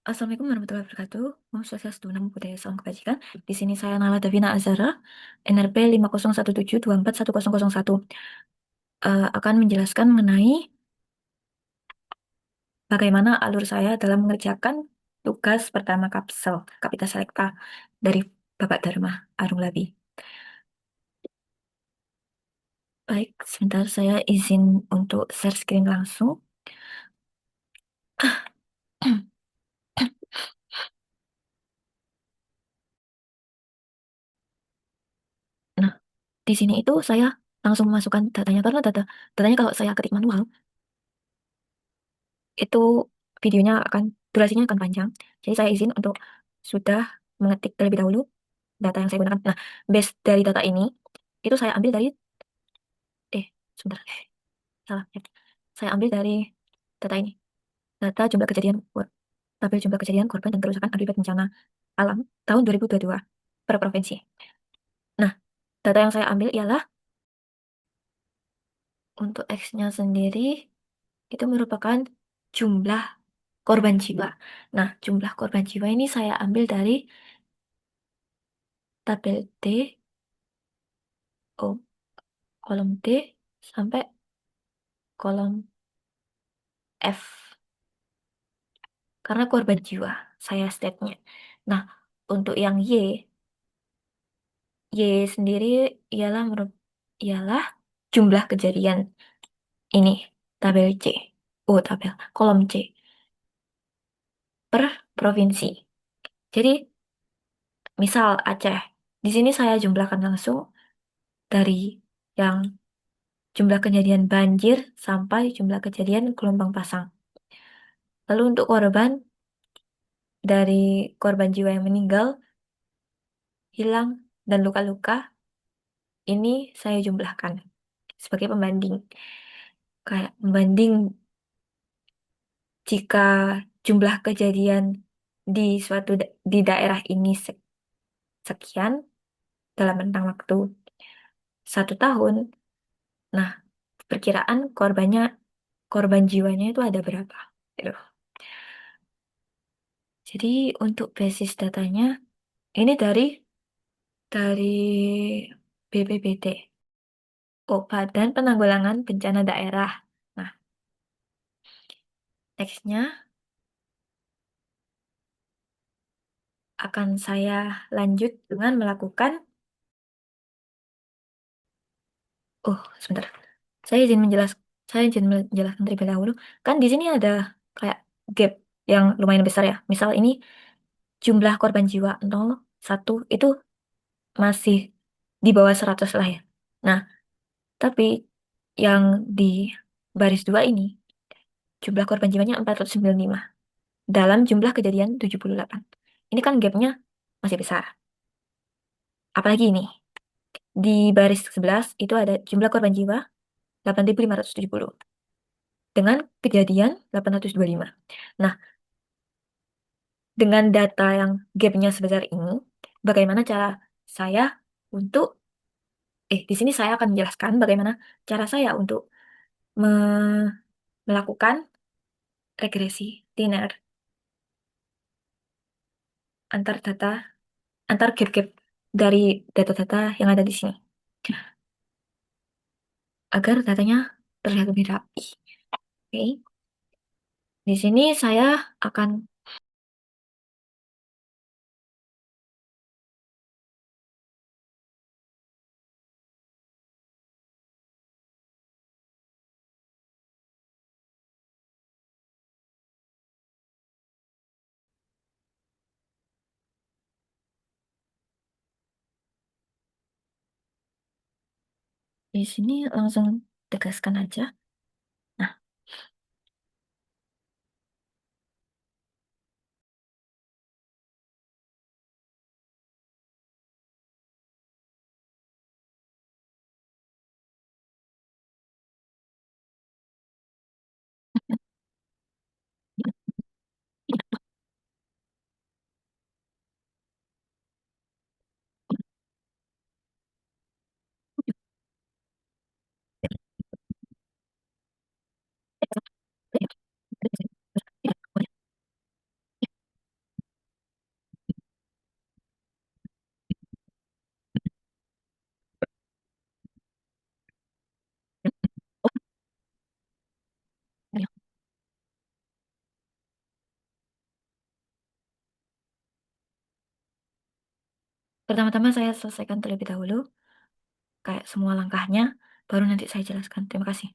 Assalamualaikum warahmatullahi wabarakatuh. Om Swastiastu, Namo Buddhaya, Salam Kebajikan. Di sini saya Nala Davina Azara, NRP 5017241001, akan menjelaskan mengenai bagaimana alur saya dalam mengerjakan tugas pertama Kapsel, Kapita Selekta dari Bapak Dharma Arung Labi. Baik, sebentar saya izin untuk share screen langsung. Nah, di sini itu saya langsung memasukkan datanya karena datanya kalau saya ketik manual itu videonya durasinya akan panjang. Jadi saya izin untuk sudah mengetik terlebih dahulu data yang saya gunakan. Nah, base dari data ini itu saya ambil dari eh sebentar, salah. Ya. Saya ambil dari data ini. Data jumlah kejadian tabel jumlah kejadian korban dan kerusakan akibat bencana alam tahun 2022 per provinsi. Nah, data yang saya ambil ialah untuk X-nya sendiri itu merupakan jumlah korban jiwa. Nah, jumlah korban jiwa ini saya ambil dari tabel D, kolom D sampai kolom F. Karena korban jiwa, saya state-nya. Nah, untuk yang Y sendiri ialah ialah jumlah kejadian ini, tabel C. Oh, tabel, kolom C per provinsi. Jadi, misal Aceh, di sini saya jumlahkan langsung dari yang jumlah kejadian banjir sampai jumlah kejadian gelombang pasang. Lalu untuk korban, dari korban jiwa yang meninggal, hilang, dan luka-luka, ini saya jumlahkan sebagai pembanding. Kayak pembanding jika jumlah kejadian di di daerah ini sekian dalam rentang waktu 1 tahun, nah perkiraan korban jiwanya itu ada berapa? Gitu. Jadi untuk basis datanya ini dari BPBD, Badan Penanggulangan Bencana Daerah. Nah, nextnya akan saya lanjut dengan melakukan, sebentar, saya izin menjelaskan terlebih dahulu. Kan di sini ada kayak gap yang lumayan besar ya. Misal ini jumlah korban jiwa 01 itu masih di bawah 100 lah ya. Nah, tapi yang di baris 2 ini, jumlah korban jiwanya 495 dalam jumlah kejadian 78. Ini kan gapnya masih besar. Apalagi ini, di baris 11 itu ada jumlah korban jiwa 8.570 dengan kejadian 825. Nah, dengan data yang gapnya sebesar ini, bagaimana cara saya untuk, di sini saya akan menjelaskan bagaimana cara saya untuk melakukan regresi linear antar data, antar gap-gap dari data-data yang ada di sini, agar datanya terlihat lebih rapi. Oke, di sini saya akan di sini langsung tegaskan aja. Nah, Pertama-tama saya selesaikan terlebih dahulu, kayak semua langkahnya, baru nanti saya jelaskan. Terima kasih.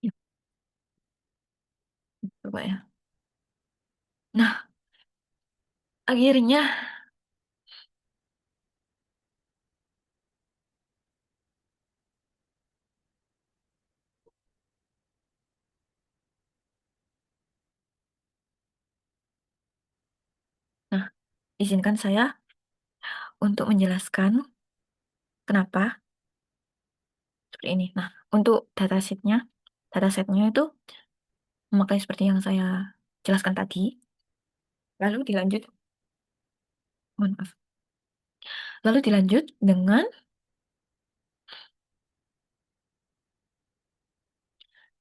Ya, coba ya. Nah, akhirnya, nah, izinkan saya untuk menjelaskan kenapa seperti ini. Nah, untuk datasetnya itu memakai seperti yang saya jelaskan tadi. Lalu dilanjut, mohon maaf. Lalu dilanjut dengan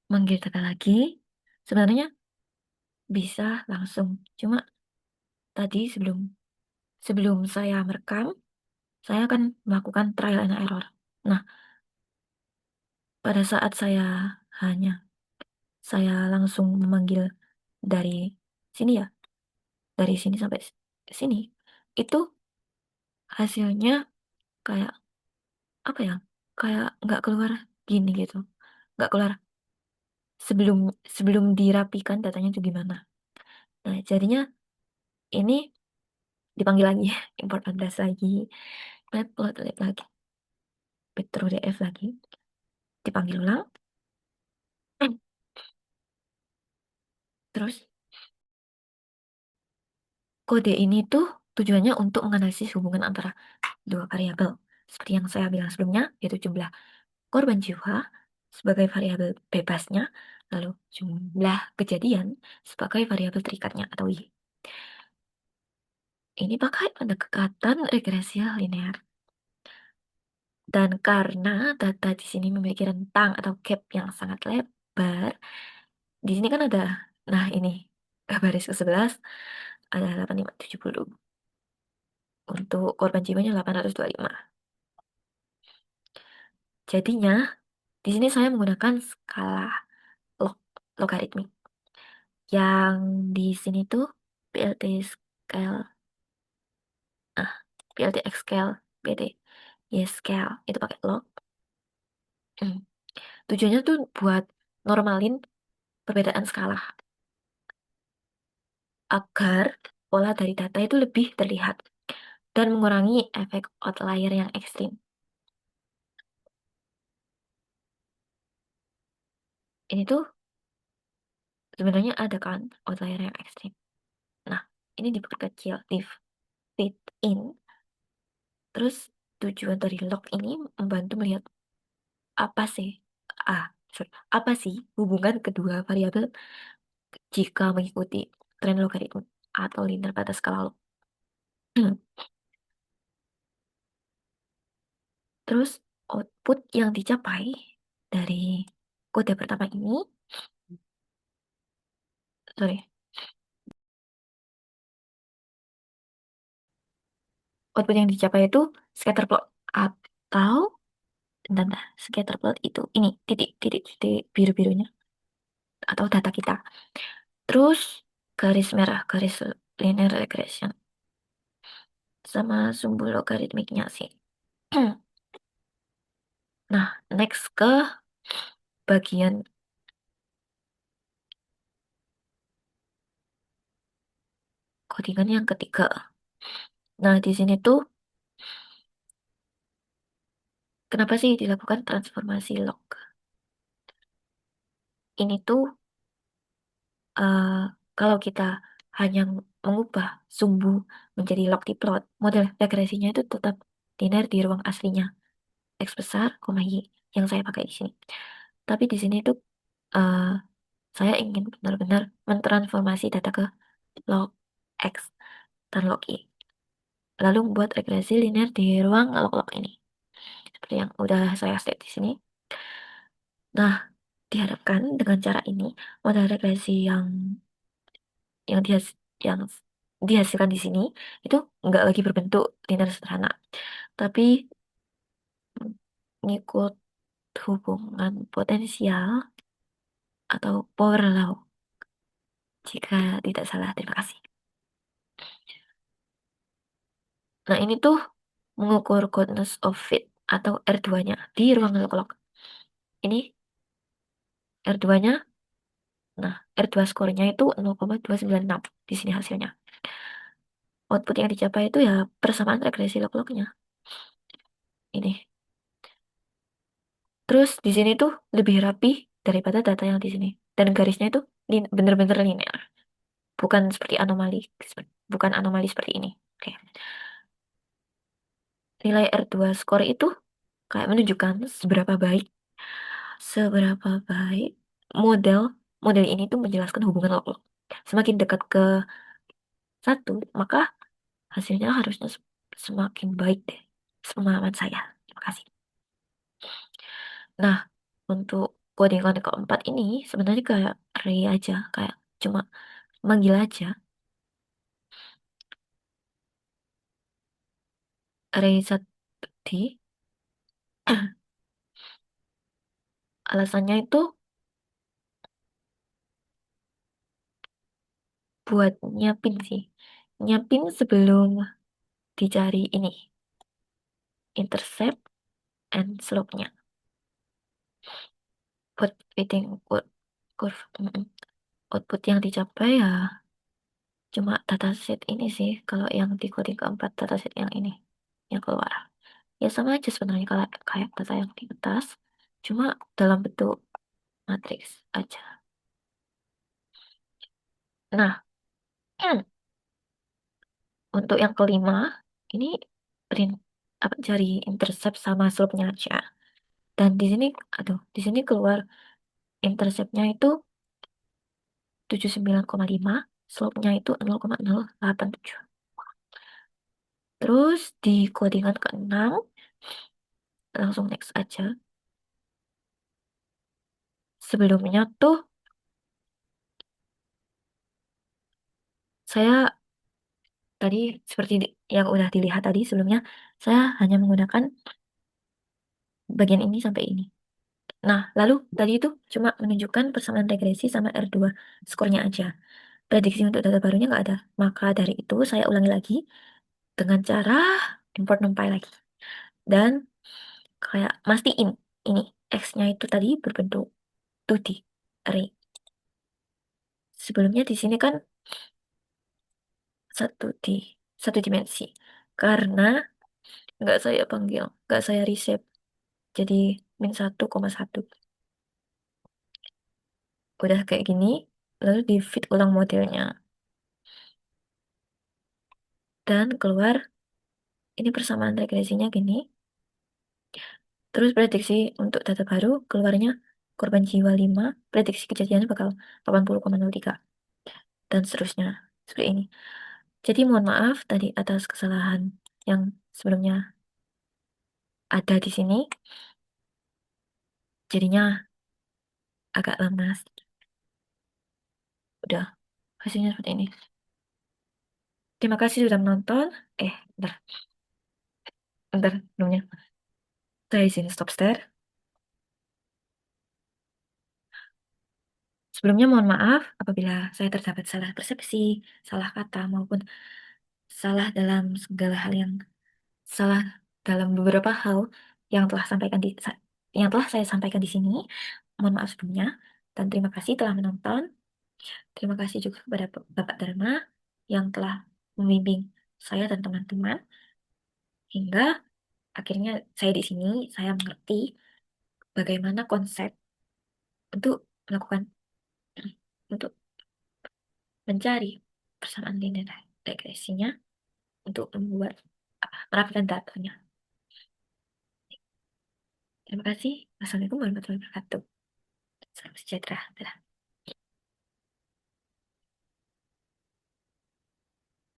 manggil data lagi. Sebenarnya bisa langsung. Cuma tadi sebelum sebelum saya merekam, saya akan melakukan trial and error. Nah, pada saat hanya saya langsung memanggil dari sini ya, dari sini sampai sini, itu hasilnya kayak apa ya? Kayak nggak keluar gini gitu, nggak keluar sebelum sebelum dirapikan datanya itu gimana. Nah, jadinya ini dipanggil lagi, import address lagi, matplotlib lagi, PetroDF lagi, dipanggil ulang. Terus kode ini tuh tujuannya untuk menganalisis hubungan antara dua variabel. Seperti yang saya bilang sebelumnya, yaitu jumlah korban jiwa sebagai variabel bebasnya, lalu jumlah kejadian sebagai variabel terikatnya atau Y. Ini pakai pendekatan regresi linear. Dan karena data di sini memiliki rentang atau gap yang sangat lebar, di sini kan ada, nah ini, baris ke-11 ada 8570. Untuk korban jiwanya 825. Jadinya, di sini saya menggunakan skala log logaritmik. Yang di sini tuh PLT scale, ah, PLT X scale, PT Y scale, itu pakai log. Hmm. Tujuannya tuh buat normalin perbedaan skala agar pola dari data itu lebih terlihat dan mengurangi efek outlier yang ekstrim. Ini tuh sebenarnya ada kan outlier yang ekstrim. Nah, ini diperkecil, di fit in. Terus tujuan dari log ini membantu melihat apa sih, ah, sorry, apa sih hubungan kedua variabel jika mengikuti tren logaritma atau linear pada skala log. Terus output yang dicapai dari kode pertama ini, sorry, output yang dicapai itu scatter plot atau bentar, scatter plot itu ini titik biru-birunya atau data kita. Terus garis merah, garis linear regression sama sumbu logaritmiknya sih. Nah, next ke bagian codingan yang ketiga. Nah, di sini tuh kenapa sih dilakukan transformasi log? Ini tuh eh, kalau kita hanya mengubah sumbu menjadi log di plot, model regresinya itu tetap linear di ruang aslinya x besar, koma y yang saya pakai di sini. Tapi di sini tuh eh, saya ingin benar-benar mentransformasi data ke log x dan log y, lalu membuat regresi linear di ruang log-log ini. Seperti yang udah saya state di sini. Nah, diharapkan dengan cara ini model regresi yang yang dihasilkan di sini itu nggak lagi berbentuk linear sederhana, tapi mengikut hubungan potensial atau power law jika tidak salah. Terima kasih. Nah, ini tuh mengukur coldness of fit atau R2-nya di ruang log-log. Ini R2-nya, nah R2 skornya itu 0,296 di sini hasilnya. Output yang dicapai itu ya persamaan regresi log-lognya. Ini. Terus di sini tuh lebih rapi daripada data yang di sini. Dan garisnya itu bener-bener linear. Bukan seperti anomali. Bukan anomali seperti ini. Oke. Nilai R2 skor itu kayak menunjukkan seberapa baik model model ini tuh menjelaskan hubungan log-log. Semakin dekat ke satu, maka hasilnya harusnya semakin baik deh. Sepemahaman saya. Terima kasih. Nah, untuk codingan keempat ini sebenarnya kayak Ray aja, kayak cuma manggil aja. Ray Sati, alasannya itu buat nyiapin sih. Nyiapin sebelum dicari ini, intercept and slope-nya. Buat fitting curve. Output yang dicapai ya cuma dataset ini sih. Kalau yang di coding keempat, dataset yang ini yang keluar. Ya sama aja sebenarnya kalau kayak data yang di atas, cuma dalam bentuk matriks aja. Nah, untuk yang kelima, ini print apa cari intercept sama slope-nya aja. Dan di sini, aduh, di sini keluar intercept-nya itu 79,5, slope-nya itu 0,087. Terus di codingan keenam, langsung next aja. Sebelumnya tuh saya tadi seperti yang udah dilihat tadi sebelumnya, saya hanya menggunakan bagian ini sampai ini. Nah, lalu tadi itu cuma menunjukkan persamaan regresi sama R2 skornya aja. Prediksi untuk data barunya nggak ada. Maka dari itu saya ulangi lagi dengan cara import numpy lagi. Dan kayak mastiin ini X-nya itu tadi berbentuk 2D array. Sebelumnya di sini kan satu D, satu dimensi. Karena nggak saya reset jadi -1,1. Udah kayak gini, lalu di fit ulang modelnya, dan keluar ini persamaan regresinya gini. Terus prediksi untuk data baru keluarnya korban jiwa 5, prediksi kejadiannya bakal 80,03 dan seterusnya seperti ini. Jadi mohon maaf tadi atas kesalahan yang sebelumnya ada di sini. Jadinya agak lama. Udah, hasilnya seperti ini. Terima kasih sudah menonton. Bentar, bentar, sebelumnya. Saya izin stop share. Sebelumnya mohon maaf apabila saya terdapat salah persepsi, salah kata, maupun salah dalam segala hal salah dalam beberapa hal yang telah yang telah saya sampaikan di sini. Mohon maaf sebelumnya dan terima kasih telah menonton. Terima kasih juga kepada Bapak Dharma yang telah membimbing saya dan teman-teman hingga akhirnya saya di sini saya mengerti bagaimana konsep untuk melakukan untuk mencari persamaan linear regresinya untuk membuat merapikan datanya. Terima kasih. Wassalamualaikum warahmatullahi wabarakatuh. Salam sejahtera. Dadah.